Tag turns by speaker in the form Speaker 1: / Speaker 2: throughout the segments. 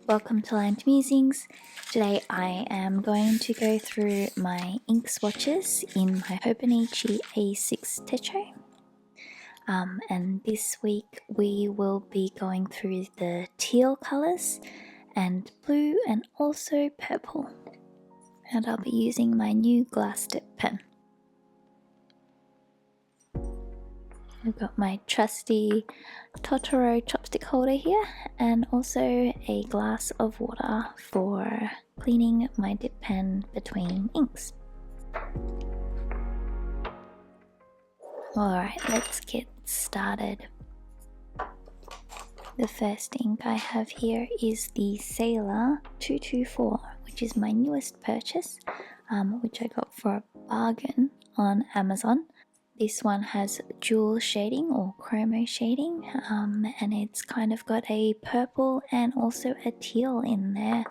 Speaker 1: welcome to Lined Musings. Today I am going to go through my ink swatches in my Hobonichi A6 Techo. And this week we will be going through the teal colours and blue and also purple. And I'll be using my new glass dip pen. I've got my trusty Totoro chopstick holder here and also a glass of water for cleaning my dip pen between inks. Alright, let's get started. The first ink I have here is the Sailor 224, which is my newest purchase, which I got for a bargain on Amazon. This one has dual shading or chromo shading, and it's kind of got a purple and also a teal in there.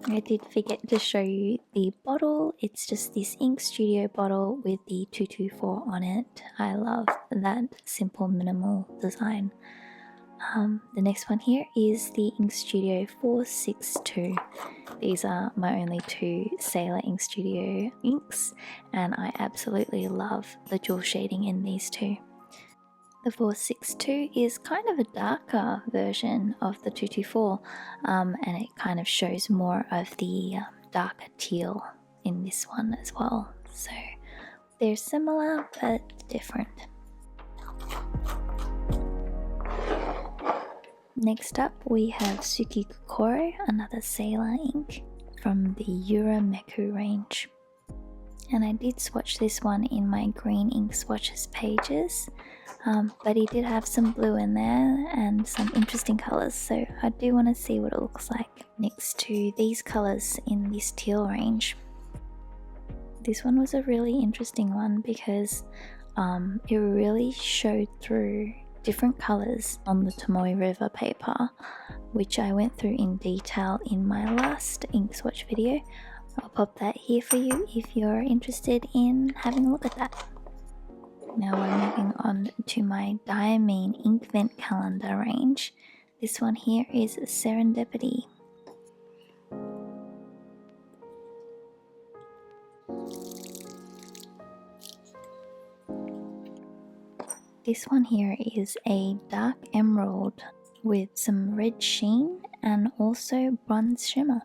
Speaker 1: I did forget to show you the bottle. It's just this Ink Studio bottle with the 224 on it. I love that simple minimal design. The next one here is the Ink Studio 462. These are my only two Sailor Ink Studio inks, and I absolutely love the dual shading in these two. The 462 is kind of a darker version of the 224, and it kind of shows more of the darker teal in this one as well. So they're similar but different. Next up we have Tsukikokoro, another Sailor ink from the Urameku range. And I did swatch this one in my green ink swatches pages, but he did have some blue in there and some interesting colours, so I do want to see what it looks like next to these colours in this teal range. This one was a really interesting one because it really showed through different colours on the Tomoe River paper, which I went through in detail in my last ink swatch video. I'll pop that here for you if you're interested in having a look at that. Now we're moving on to my Diamine Ink Vent Calendar range. This one here is Serendipity. This one here is a dark emerald with some red sheen and also bronze shimmer.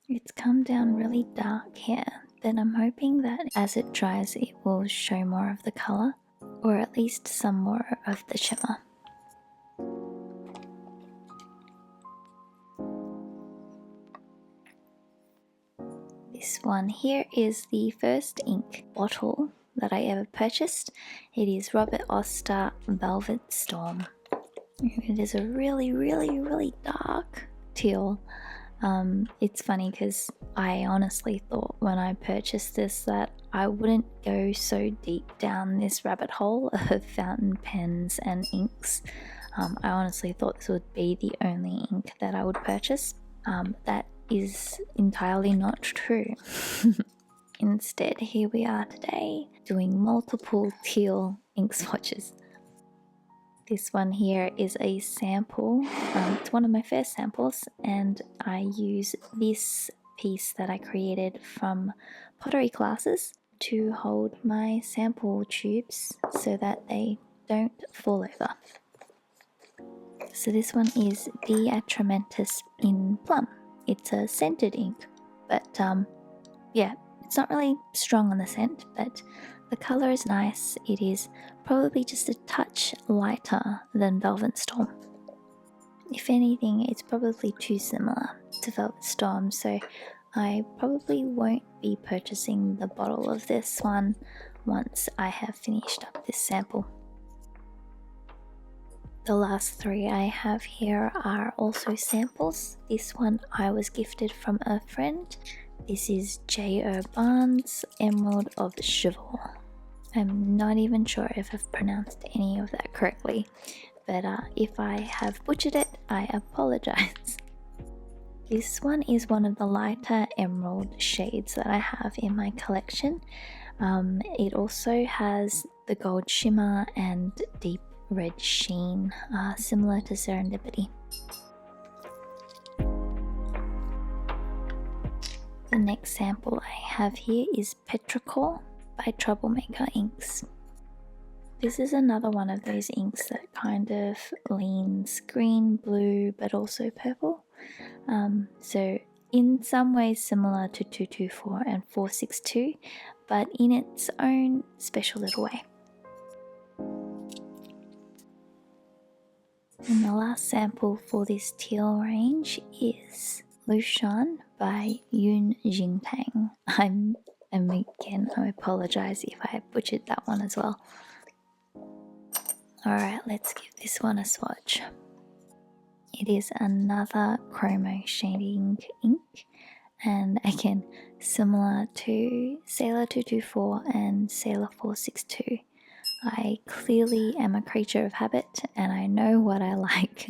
Speaker 1: It's come down really dark here, but I'm hoping that as it dries it will show more of the colour, or at least some more of the shimmer. This one here is the first ink bottle that I ever purchased. It is Robert Oster Velvet Storm. It is a really dark teal. It's funny because I honestly thought when I purchased this that I wouldn't go so deep down this rabbit hole of fountain pens and inks. I honestly thought this would be the only ink that I would purchase. That is entirely not true. Instead, here we are today doing multiple teal ink swatches. This one here is a sample. It's one of my first samples, and I use this piece that I created from pottery classes to hold my sample tubes so that they don't fall over. So this one is De Atramentis in Plum. It's a scented ink, but yeah, it's not really strong on the scent, but the colour is nice. It is probably just a touch lighter than Velvet Storm. If anything, it's probably too similar to Velvet Storm, so I probably won't be purchasing the bottle of this one once I have finished up this sample. The last three I have here are also samples. This one I was gifted from a friend. This is J.O. Barnes Emerald of Chivalry. I'm not even sure if I've pronounced any of that correctly, but if I have butchered it, I apologize. This one is one of the lighter emerald shades that I have in my collection. It also has the gold shimmer and deep red sheen, similar to Serendipity. The next sample I have here is Petrichor by Troublemaker Inks. This is another one of those inks that kind of leans green, blue, but also purple. So in some ways similar to 224 and 462, but in its own special little way. And the last sample for this teal range is Lushan by Yun Jingtang. Again, I apologize if I butchered that one as well. Alright, let's give this one a swatch. It is another chromo shading ink, and again, similar to Sailor 224 and Sailor 462. I clearly am a creature of habit and I know what I like.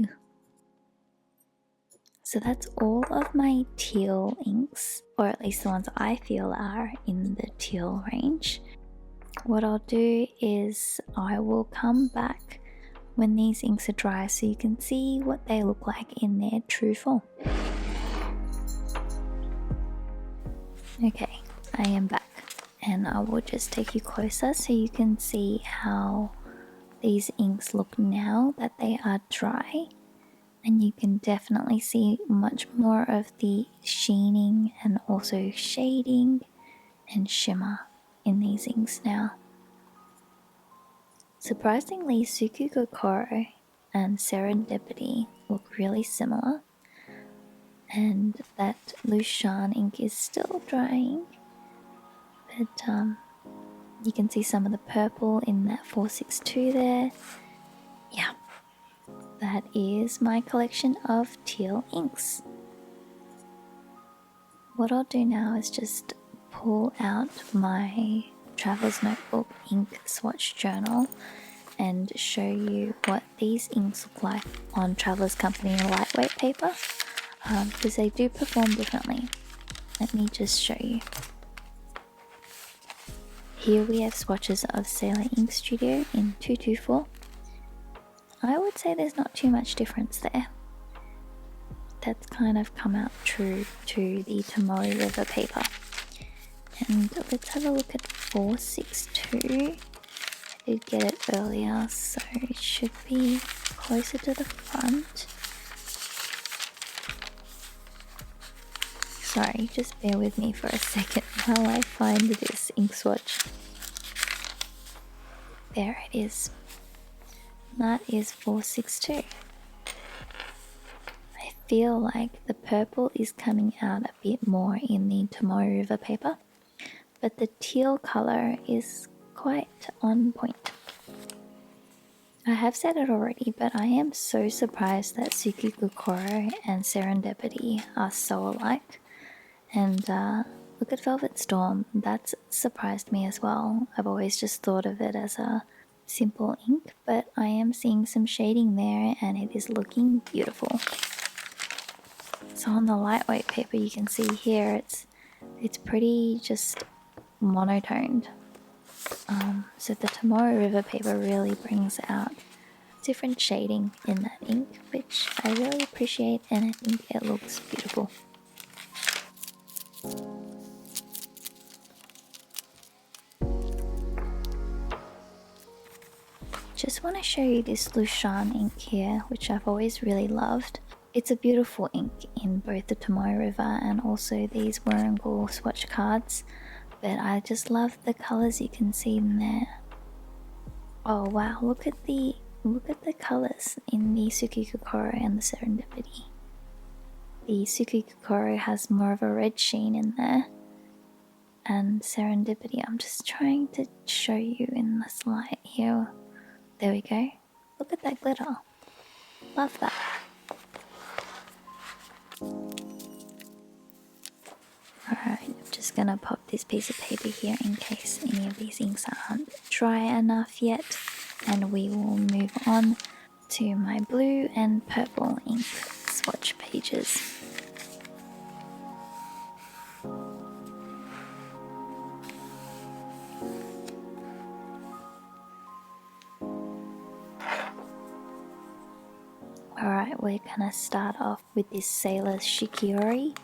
Speaker 1: So that's all of my teal inks, or at least the ones I feel are in the teal range. What I'll do is I will come back when these inks are dry so you can see what they look like in their true form. Okay, I am back and I will just take you closer so you can see how these inks look now that they are dry. And you can definitely see much more of the sheening and also shading and shimmer in these inks now. Surprisingly, Tsukikokoro and Serendipity look really similar, and that Lushan ink is still drying, but you can see some of the purple in that 462 there. Yeah. That is my collection of teal inks. What I'll do now is just pull out my Traveler's Notebook ink swatch journal and show you what these inks look like on Traveler's Company lightweight paper, because they do perform differently. Let me just show you. Here we have swatches of Sailor Ink Studio in 224. I would say there's not too much difference there. That's kind of come out true to the Tomoe River paper. And let's have a look at 462. I did get it earlier, so it should be closer to the front. Sorry, just bear with me for a second while I find this ink swatch. There it is. That is 462. I feel like the purple is coming out a bit more in the Tomoe River paper, but the teal color is quite on point. I have said it already, but I am so surprised that Tsukikokoro and Serendipity are so alike. And look at Velvet Storm, that's surprised me as well. I've always just thought of it as a simple ink, but I am seeing some shading there and it is looking beautiful. So on the lightweight paper you can see here it's pretty just monotoned. So the Tomoe River paper really brings out different shading in that ink, which I really appreciate, and I think it looks beautiful. Just want to show you this Lushan ink here, which I've always really loved. It's a beautiful ink in both the Tomoe River and also these Warringal swatch cards, but I just love the colours you can see in there. Oh wow, look at the colours in the Tsukikokoro and the Serendipity. The Tsukikokoro has more of a red sheen in there, and Serendipity, I'm just trying to show you in this light here. There we go. Look at that glitter. Love that. Alright, I'm just gonna pop this piece of paper here in case any of these inks aren't dry enough yet, and we will move on to my blue and purple ink swatch pages. Alright, we're gonna start off with this Sailor Shikiri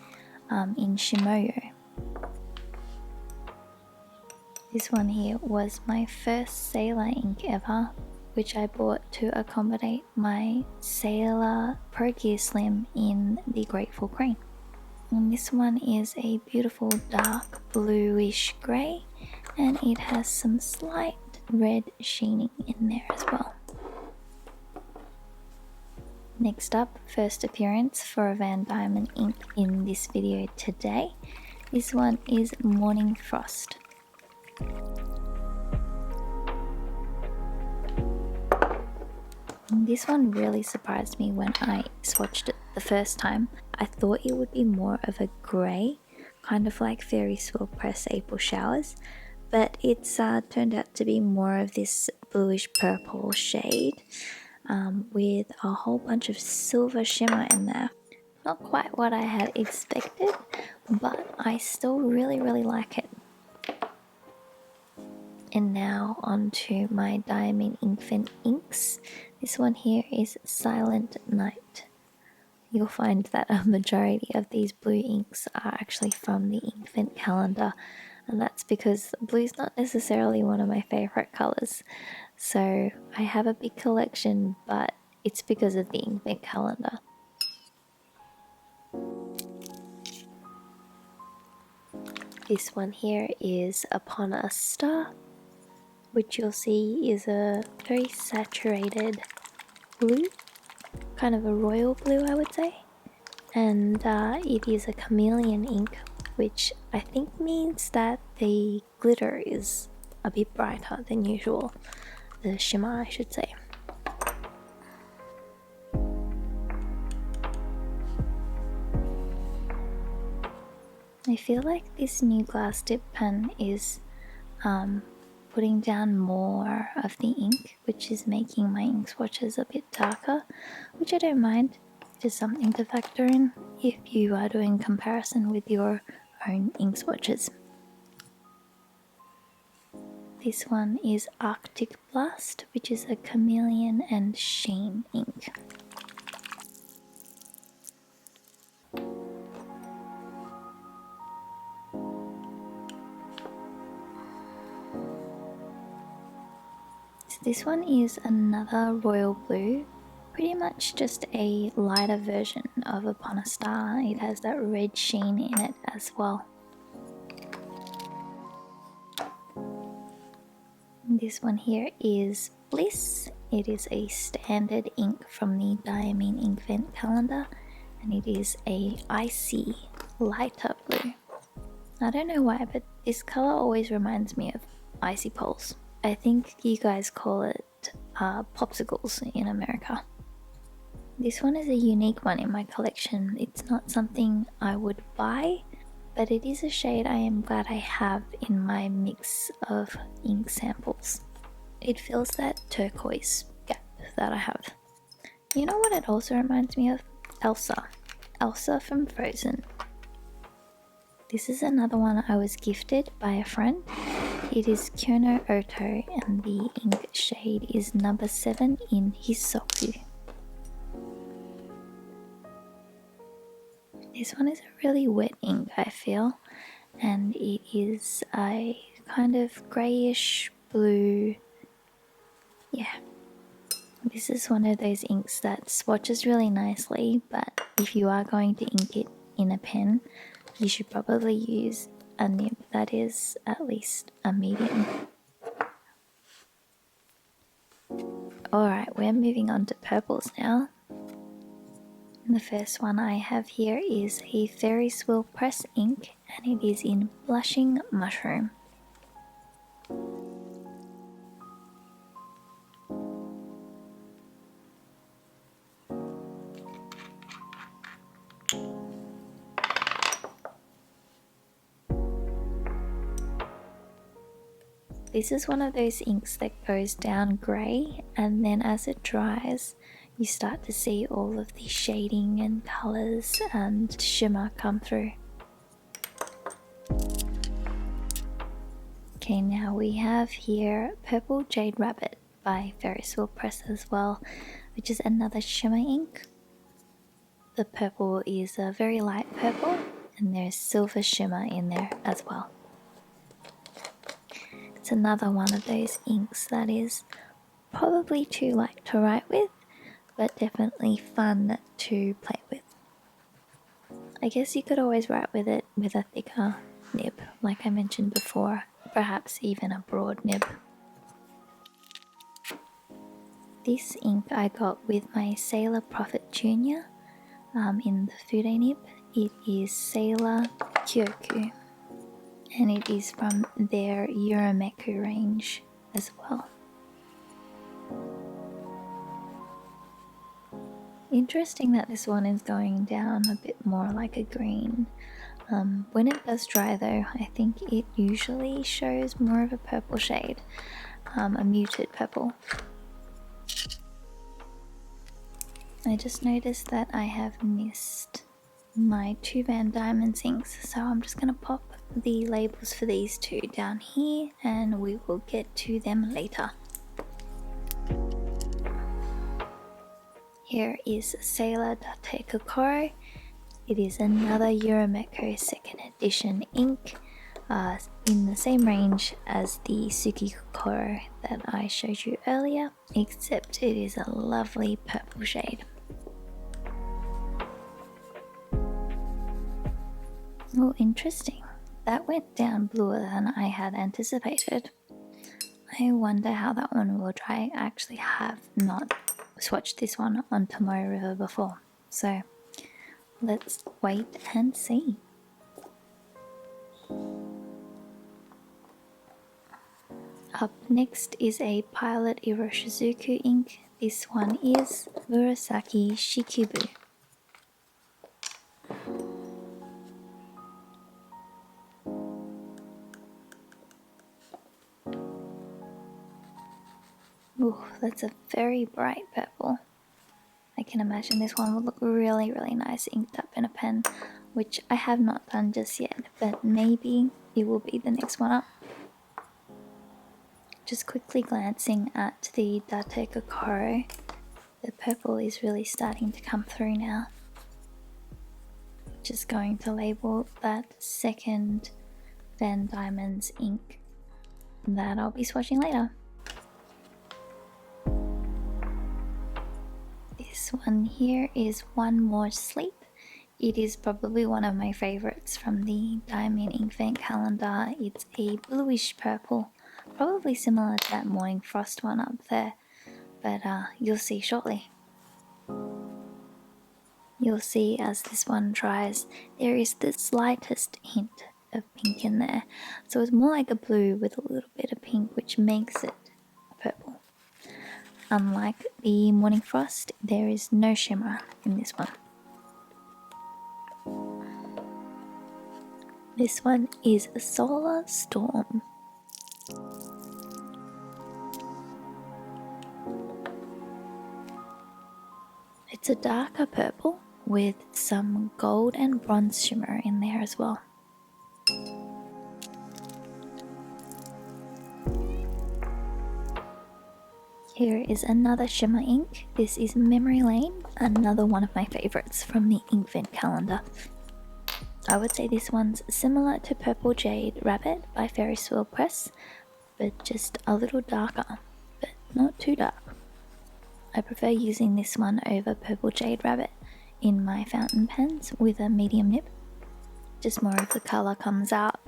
Speaker 1: in Shimoyo. This one here was my first Sailor ink ever, which I bought to accommodate my Sailor Pro Gear Slim in the Grateful Crane. And this one is a beautiful dark bluish grey, and it has some slight red sheening in there as well. Next up, first appearance for a Van Diamond ink in this video today. This one is Morning Frost. This one really surprised me when I swatched it the first time. I thought it would be more of a grey, kind of like Fairy Swill Press April Showers, but it's turned out to be more of this bluish purple shade with a whole bunch of silver shimmer in there. Not quite what I had expected, but I still really like it. And now on to my Diamond Infant inks. This one here is Silent Night. You'll find that a majority of these blue inks are actually from the Infant calendar, and that's because blue's not necessarily one of my favorite colors. So I have a big collection, but it's because of the Infant calendar. This one here is Upon a Star, which you'll see is a very saturated blue, kind of a royal blue I would say, and it is a chameleon ink, which I think means that the glitter is a bit brighter than usual, the shimmer I should say. I feel like this new glass tip pen is putting down more of the ink, which is making my ink swatches a bit darker, which I don't mind. Just something to factor in if you are doing comparison with your own ink swatches. This one is Arctic Blast, which is a chameleon and sheen ink. This one is another royal blue, pretty much just a lighter version of Upon a Star. It has that red sheen in it as well. This one here is Bliss. It is a standard ink from the Diamond Infant calendar, and it is a icy lighter blue. I don't know why, but this color always reminds me of icy poles. I think you guys call it popsicles in America. This one is a unique one in my collection. It's not something I would buy, but it is a shade I am glad I have in my mix of ink samples. It fills that turquoise gap that I have. You know what it also reminds me of? Elsa. Elsa from Frozen. This is another one I was gifted by a friend. It is Kyono Oto, and the ink shade is number 7 in Hisoku. This one is a really wet ink, I feel, and it is a kind of greyish blue. Yeah, this is one of those inks that swatches really nicely, but if you are going to ink it in a pen, you should probably use a nib that is at least a medium. Alright, we're moving on to purples now. The first one I have here is a Fairy Swill Press ink, and it is in Blushing Mushroom. This is one of those inks that goes down grey, and then as it dries you start to see all of the shading and colours and shimmer come through. Okay, now we have here Purple Jade Rabbit by Fairy Swill Press as well, which is another shimmer ink. The purple is a very light purple, and there's silver shimmer in there as well. It's another one of those inks that is probably too light to write with, but definitely fun to play with. I guess you could always write with it with a thicker nib, like I mentioned before, perhaps even a broad nib. This ink I got with my Sailor Prophet Jr. In the Fude nib. It is Sailor Kyoku, and it is from their Yurameku range as well. Interesting that this one is going down a bit more like a green. When it does dry though, I think it usually shows more of a purple shade, a muted purple. I just noticed that I have missed my 2 Van Diamonds inks, so I'm just going to pop the labels for these two down here and we will get to them later. Here is Sailor Date Kokoro. It is another Yurameku 2nd edition ink in the same range as the Suki Kokoro that I showed you earlier, except it is a lovely purple shade. Oh, interesting. That went down bluer than I had anticipated. I wonder how that one will dry. I actually have not swatched this one on Tomoe River before, so let's wait and see. Up next is a Pilot Iroshizuku ink. This one is Murasaki Shikibu. Ooh, that's a very bright purple. I can imagine this one will look really, really nice inked up in a pen, which I have not done just yet, but maybe it will be the next one up. Just quickly glancing at the Date Kokoro, the purple is really starting to come through now. Just going to label that 2nd Van Diamonds ink that I'll be swatching later. This one here is One More Sleep. It is probably one of my favorites from the Diamond Ink Vent calendar. It's a bluish purple, probably similar to that Morning Frost one up there, but you'll see shortly. You'll see as this one dries, there is the slightest hint of pink in there. So it's more like a blue with a little bit of pink, which makes it a purple. Unlike the Morning Frost, there is no shimmer in this one. This one is Solar Storm. It's a darker purple with some gold and bronze shimmer in there as well. Here is another shimmer ink. This is Memory Lane, another one of my favorites from the Ink Vent calendar. I would say this one's similar to Purple Jade Rabbit by Ferris Wheel Press, but just a little darker, but not too dark. I prefer using this one over Purple Jade Rabbit in my fountain pens with a medium nib. Just more of the colour comes out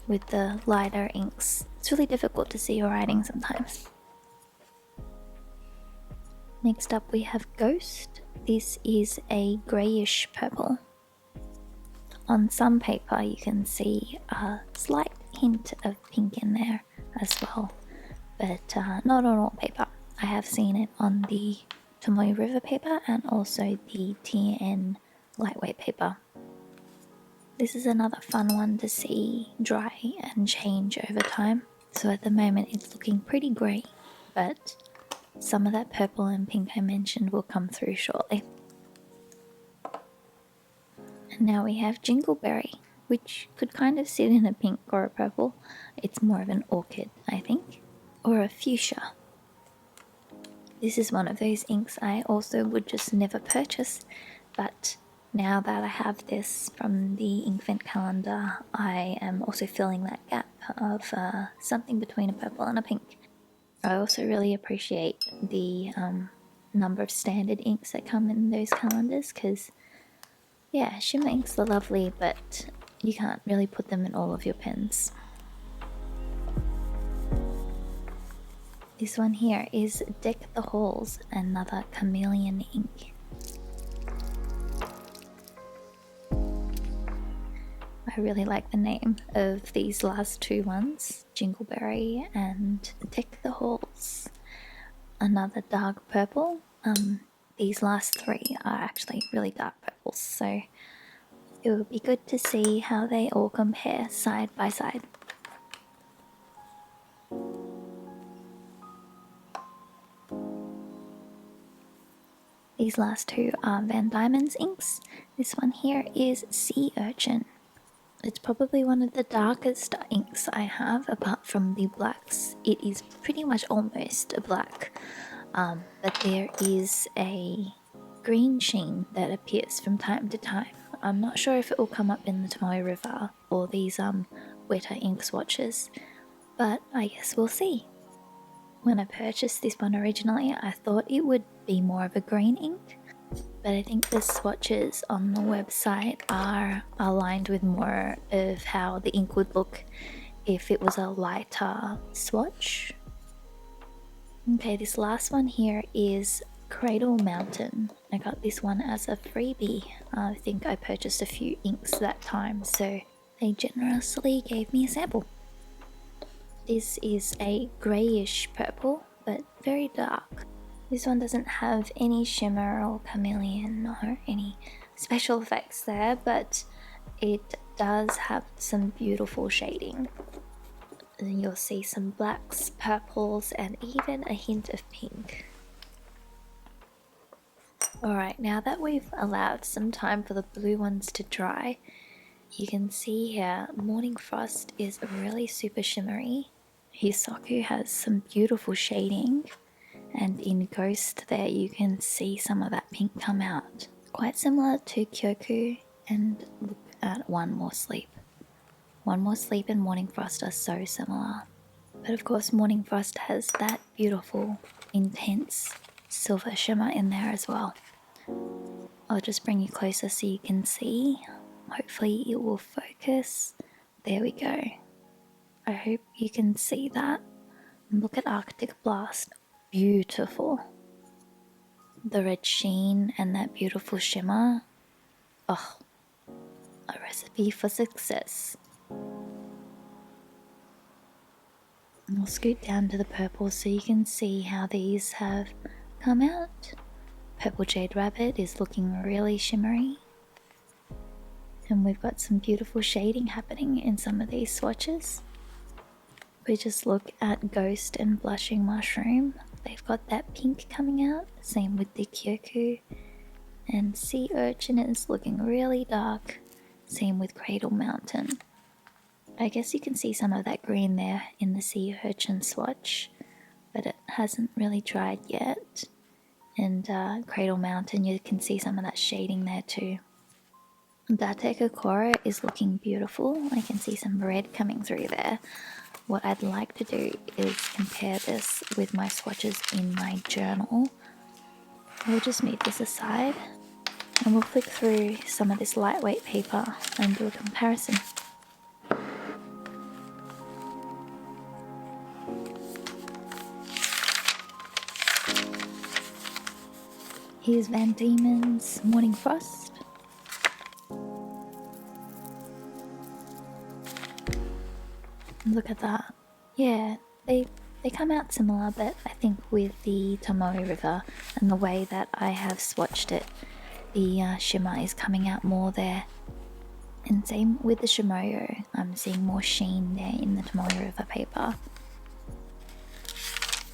Speaker 1: with the lighter inks. It's really difficult to see your writing sometimes. Next up we have Ghost. This is a greyish purple. On some paper you can see a slight hint of pink in there as well, but not on all paper. I have seen it on the Tomoe River paper and also the TN lightweight paper. This is another fun one to see dry and change over time. So at the moment it's looking pretty grey, but some of that purple and pink I mentioned will come through shortly. And now we have Jingleberry, which could kind of sit in a pink or a purple. It's more of an orchid, I think, or a fuchsia. This is one of those inks I also would just never purchase, but now that I have this from the Inkvent calendar, I am also filling that gap of something between a purple and a pink. I also really appreciate the number of standard inks that come in those calendars, because yeah, shimmer inks are lovely, but you can't really put them in all of your pens. This one here is Deck the Halls, another chameleon ink. I really like the name of these last two ones, Jingleberry and Deck the Halls. Another dark purple. These last three are actually really dark purples, so it would be good to see how they all compare side by side. These last two are Van Diemen's inks. This one here is Sea Urchin. It's probably one of the darkest inks I have, apart from the blacks. It is pretty much almost a black, but there is a green sheen that appears from time to time. I'm not sure if it will come up in the Tomoe River or these wetter ink swatches, but I guess we'll see. When I purchased this one originally, I thought it would be more of a green ink, but I think the swatches on the website are aligned with more of how the ink would look if it was a lighter swatch. Okay, this last one here is Cradle Mountain. I got this one as a freebie. I think I purchased a few inks that time, so they generously gave me a sample. This is a greyish purple, but very dark. This one doesn't have any shimmer or chameleon or any special effects there, but it does have some beautiful shading. And you'll see some blacks, purples, and even a hint of pink. Alright, now that we've allowed some time for the blue ones to dry, you can see here Morning Frost is really super shimmery. Hisoku has some beautiful shading, and in Ghost there you can see some of that pink come out. Quite similar to Kyoku, and look at One More Sleep. One More Sleep and Morning Frost are so similar. But of course Morning Frost has that beautiful, intense silver shimmer in there as well. I'll just bring you closer so you can see. Hopefully it will focus. There we go. I hope you can see that. Look at Arctic Blast. Beautiful. The red sheen and that beautiful shimmer. Oh, a recipe for success. I'll scoot down to the purple so you can see how these have come out. Purple Jade Rabbit is looking really shimmery. And we've got some beautiful shading happening in some of these swatches. We just look at Ghost and Blushing Mushroom. They've got that pink coming out. Same with the Kyoku. And Sea Urchin is looking really dark. Same with Cradle Mountain. I guess you can see some of that green there in the Sea Urchin swatch, but it hasn't really dried yet. And Cradle Mountain, you can see some of that shading there too. Date Kokoro is looking beautiful. I can see some red coming through there. What I'd like to do is compare this with my swatches in my journal. We'll just move this aside and we'll flick through some of this lightweight paper and do a comparison. Here's Van Diemen's Morning Frost. Look at that. Yeah, they come out similar, but I think with the Tomoe River and the way that I have swatched it, the shimmer is coming out more there. And same with the Shimoyo, I'm seeing more sheen there in the Tomoe River paper.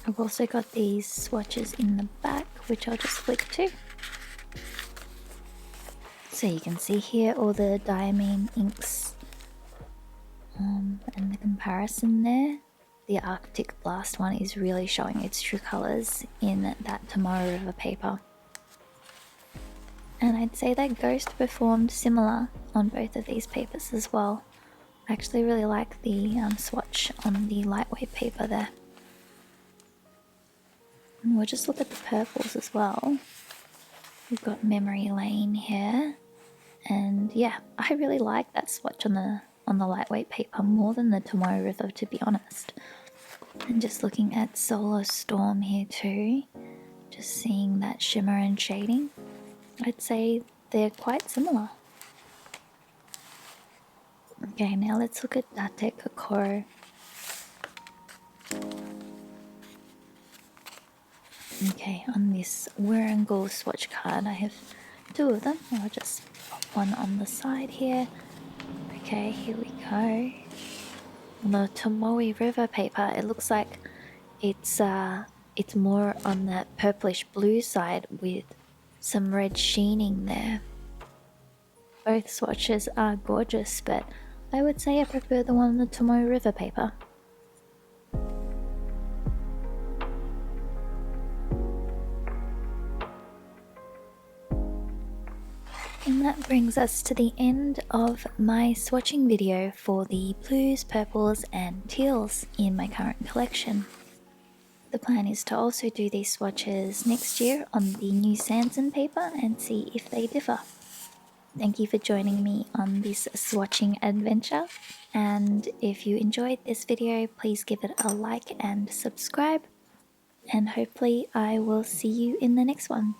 Speaker 1: I've also got these swatches in the back, which I'll just flick to. So you can see here all the Diamine inks and the comparison there. the Arctic Blast one is really showing its true colours in that Tomoe River paper. And I'd say that Ghost performed similar on both of these papers as well. I actually really like the swatch on the lightweight paper there. And we'll just look at the purples as well. We've got Memory Lane here. And yeah, I really like that swatch on the lightweight paper more than the Tomoe River, to be honest. And just looking at Solar Storm here too, just seeing that shimmer and shading, I'd say they're quite similar. Okay, now let's look at Date Kokoro. Okay, on this Warringal swatch card, I have two of them. I'll just pop one on the side here. Okay, here we go. On the Tomoe River paper, it looks like it's more on that purplish blue side with some red sheening there. Both swatches are gorgeous, but I would say I prefer the one on the Tomoe River paper. And that brings us to the end of my swatching video for the blues, purples and teals in my current collection. The plan is to also do these swatches next year on the new Sanzen paper and see if they differ. Thank you for joining me on this swatching adventure, and if you enjoyed this video, please give it a like and subscribe, and hopefully I will see you in the next one.